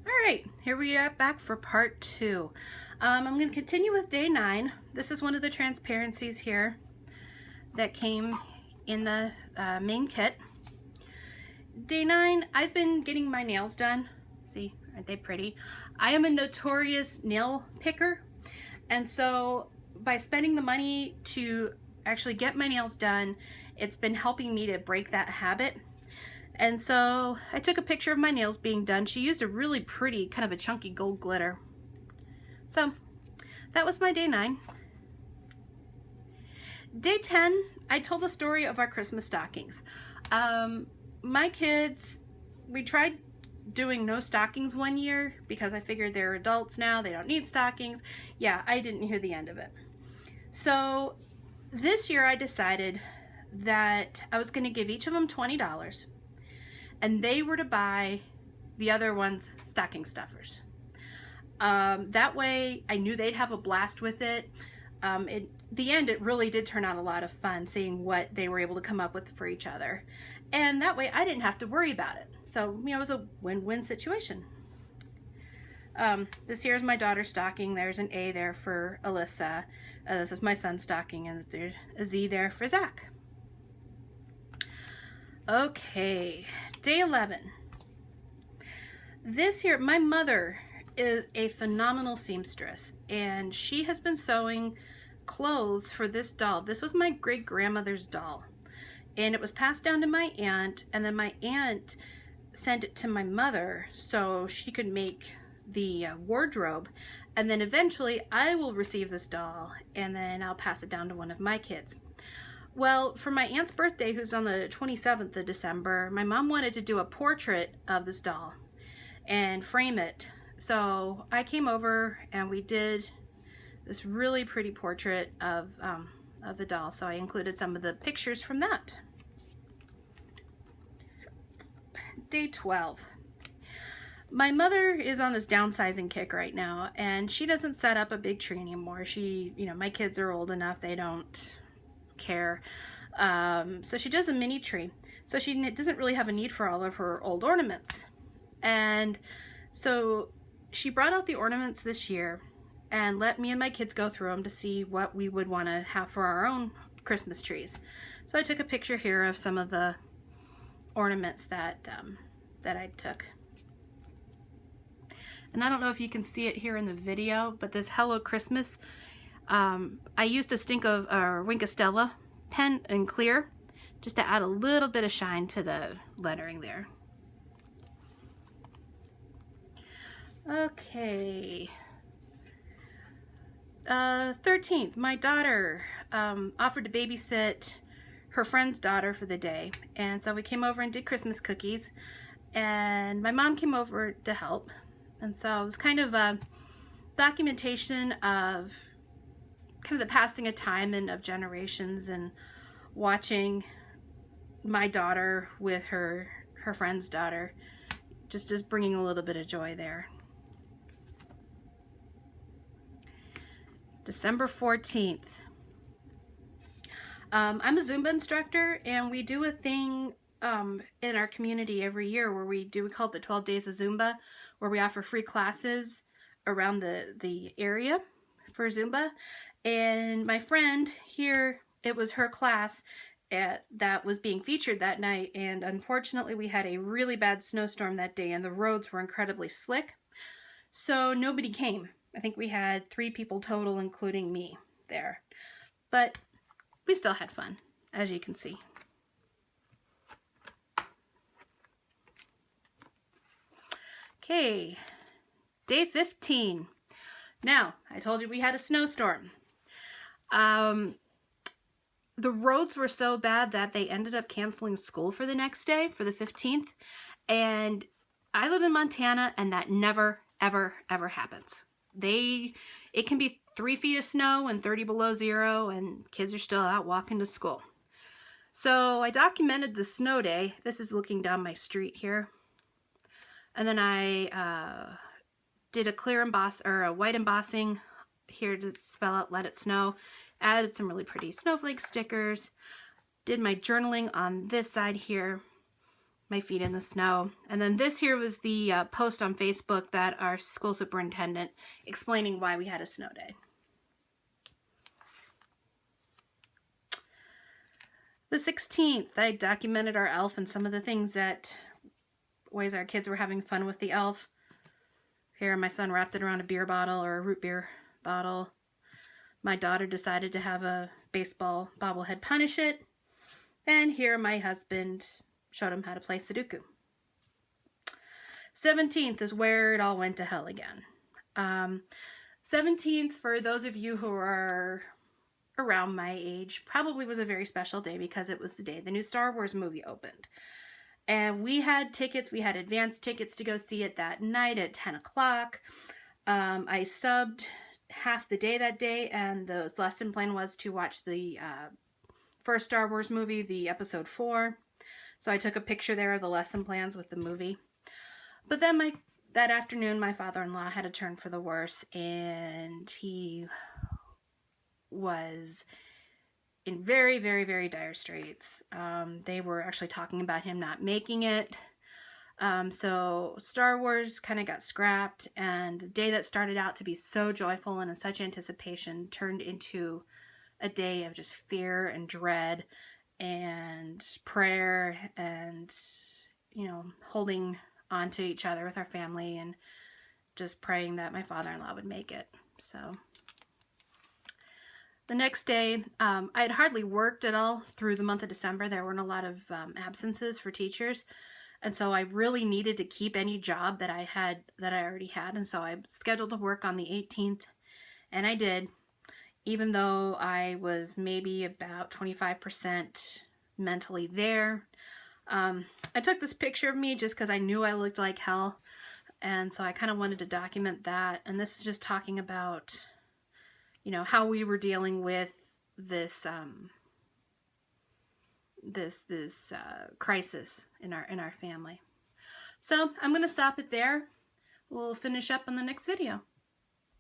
All right, here we are back for part two. I'm going to continue with day 9. This is one of the transparencies here that came in the main kit. Day 9, I've been getting my nails done. See, aren't they pretty? I am a notorious nail picker, and so by spending the money to actually get my nails done, it's been helping me to break that habit. And so I took a picture of my nails being done. She used a really pretty, kind of a chunky gold glitter. So that was my day 9. Day 10, I told the story of our Christmas stockings. My kids, we tried doing no stockings one year because I figured they're adults now, they don't need stockings. Yeah, I didn't hear the end of it. So this year I decided that I was going to give each of them $20 and they were to buy the other one's stocking stuffers. That way I knew they'd have a blast with it. The end, it really did turn out a lot of fun seeing what they were able to come up with for each other. And that way I didn't have to worry about it. So, it was a win-win situation. This here's my daughter's stocking. There's an A there for Alyssa. This is my son's stocking, and there's a Z there for Zach. Okay, day 11. This here, my mother is a phenomenal seamstress, and she has been sewing clothes for this doll. This was my great-grandmother's doll, and it was passed down to my aunt, and then my aunt sent it to my mother so she could make the wardrobe, and then eventually I will receive this doll, and then I'll pass it down to one of my kids. Well, for my aunt's birthday, who's on the 27th of December, my mom wanted to do a portrait of this doll and frame it. So I came over and we did this really pretty portrait of the doll. So I included some of the pictures from that. Day 12. My mother is on this downsizing kick right now, and she doesn't set up a big tree anymore. My kids are old enough, they don't care. So she does a mini tree. So she doesn't really have a need for all of her old ornaments. And so she brought out the ornaments this year and let me and my kids go through them to see what we would want to have for our own Christmas trees. So I took a picture here of some of the ornaments that I took. And I don't know if you can see it here in the video, but this Hello Christmas, I used a Wink of Stella pen in clear just to add a little bit of shine to the lettering there. Okay. 13th, my daughter offered to babysit her friend's daughter for the day, and so we came over and did Christmas cookies, and my mom came over to help. And so it was kind of a documentation of kind of the passing of time and of generations, and watching my daughter with her friend's daughter, just bringing a little bit of joy there. December 14th. I'm a Zumba instructor, and we do a thing in our community every year where we call it the 12 Days of Zumba, where we offer free classes around the area for Zumba. And my friend here, it was her class that was being featured that night, and unfortunately we had a really bad snowstorm that day and the roads were incredibly slick, so nobody came. I think we had 3 people total, including me there, but we still had fun, as you can see. Okay, day 15. Now, I told you we had a snowstorm. The roads were so bad that they ended up canceling school for the next day, for the 15th. And I live in Montana, and that never, ever, ever happens. It can be 3 feet of snow and 30 below zero, and kids are still out walking to school. So I documented the snow day. This is looking down my street here. And then I did a clear emboss, or a white embossing here to spell out "Let It Snow." Added some really pretty snowflake stickers. Did my journaling on this side here. my feet in the snow. And then this here was the post on Facebook that our school superintendent explaining why we had a snow day. The 16th, I documented our elf and some of the things ways our kids were having fun with the elf. Here, my son wrapped it around a beer bottle or a root beer bottle. My daughter decided to have a baseball bobblehead punish it. And here, my husband showed him how to play Sudoku. 17th is where it all went to hell again. 17th, for those of you who are around my age, probably was a very special day because it was the day the new Star Wars movie opened. And we had tickets, we had advanced tickets to go see it that night at 10 o'clock. I subbed half the day that day, and the lesson plan was to watch the first Star Wars movie, the episode 4. So I took a picture there of the lesson plans with the movie. But then that afternoon, my father-in-law had a turn for the worse, and he was in very, very, very dire straits. They were actually talking about him not making it. So Star Wars kind of got scrapped, and the day that started out to be so joyful and in such anticipation turned into a day of just fear and dread and prayer and, you know, holding on to each other with our family and just praying that my father-in-law would make it. So the next day, I had hardly worked at all through the month of December. There weren't a lot of absences for teachers. And so I really needed to keep any job that I already had. And so I scheduled to work on the 18th, and I did, even though I was maybe about 25% mentally there. I took this picture of me just because I knew I looked like hell. And so I kind of wanted to document that. And this is just talking about, you know, how we were dealing with this this crisis in our family. So I'm going to stop it there. We'll finish up on the next video.